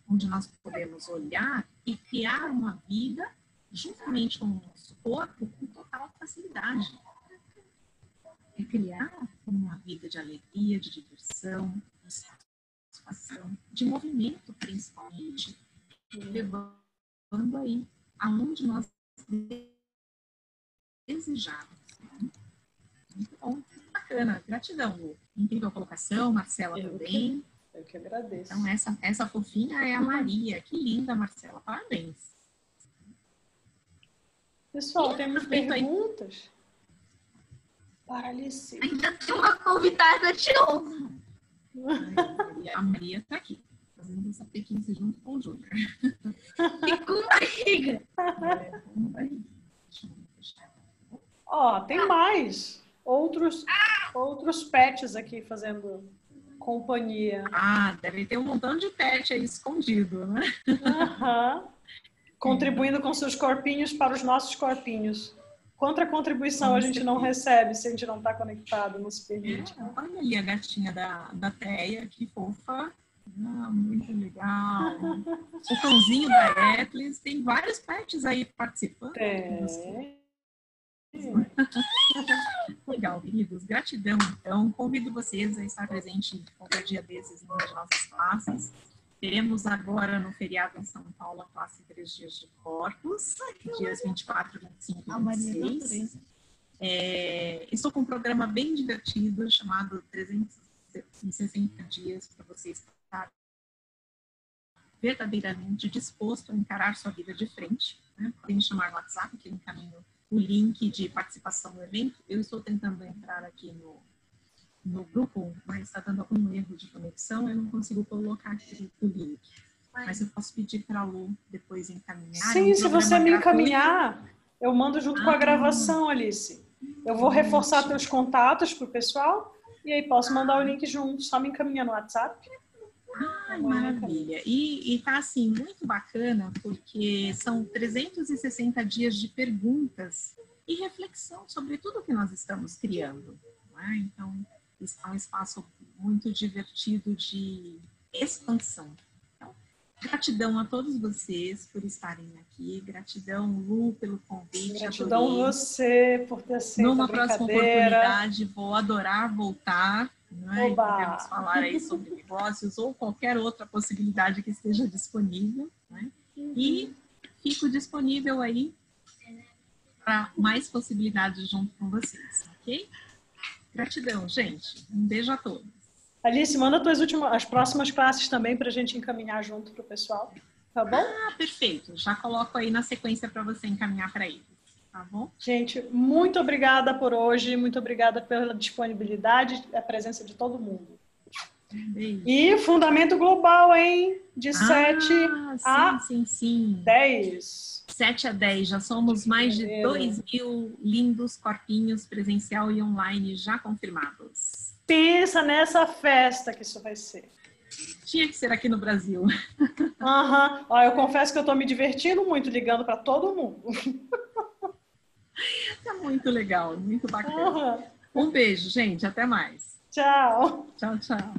onde nós podemos olhar e criar uma vida juntamente com o nosso corpo com total facilidade. É criar uma vida de alegria, de diversão, de satisfação. participação, de movimento, principalmente, levando aí aonde nós desejamos. Muito bom, bacana, gratidão, Lu. Incrível colocação, Marcela também. Eu que agradeço. Então, essa fofinha é a Maria. Que linda, Marcela. Parabéns. Pessoal, temos perguntas? Para Alice. Ainda tem uma convidada de novo. A Maria está aqui, fazendo essa P15 junto com o Júnior. E com barriga. Ó, tem mais. Outros pets aqui fazendo companhia. Ah, deve ter um montão de pet aí escondido, né? Contribuindo com seus corpinhos para os nossos corpinhos. Quanta contribuição a gente não recebe se a gente não está conectado, não se permite. Olha ali a gatinha da Teia, que fofa. Ah, muito legal. O cãozinho da Etlis. Tem vários pets aí participando. Legal, queridos. Gratidão. Então, convido vocês a estar presente qualquer dia desses em uma de nossas classes. Teremos agora no feriado em São Paulo a classe 3 dias de corpos, dias 24, 25 e 26. Estou com um programa bem divertido chamado 360 dias para você estar verdadeiramente disposto a encarar sua vida de frente. Né? Podem me chamar no WhatsApp, que eu encaminho o link de participação no evento. Eu estou tentando entrar aqui no grupo, mas está dando algum erro de conexão, eu não consigo colocar aqui o link. Mas eu posso pedir para a Lu depois encaminhar. Sim, se você me encaminhar, eu mando junto com a gravação, Alice. Eu vou reforçar teus contatos para o pessoal e aí posso mandar o link junto, só me encaminhar no WhatsApp. Ai, maravilha. E tá assim, muito bacana, porque são 360 dias de perguntas e reflexão sobre tudo que nós estamos criando. Não é? Então, está um espaço muito divertido de expansão. Então, gratidão a todos vocês por estarem aqui. Gratidão, Lu, pelo convite. Gratidão adorei. Você por ter aceito Numa a próxima oportunidade, vou adorar voltar. Não é? Podemos falar aí sobre negócios ou qualquer outra possibilidade que esteja disponível. Né? E fico disponível aí para mais possibilidades junto com vocês, ok? Gratidão, gente. Um beijo a todos. Alice, manda as próximas classes também para a gente encaminhar junto para o pessoal, tá bom? Ah, perfeito. Já coloco aí na sequência para você encaminhar para eles, tá bom? Gente, muito obrigada por hoje, muito obrigada pela disponibilidade e a presença de todo mundo. Beijo. E Fundamento Global, hein? De 7 a 10. 7 a 10, já somos mais de 2.000 lindos corpinhos presencial e online já confirmados. Pensa nessa festa que isso vai ser. Tinha que ser aqui no Brasil. Ó, eu confesso que eu estou me divertindo muito ligando para todo mundo. Tá muito legal, muito bacana. Um beijo, gente. Até mais. Tchau. Tchau, tchau.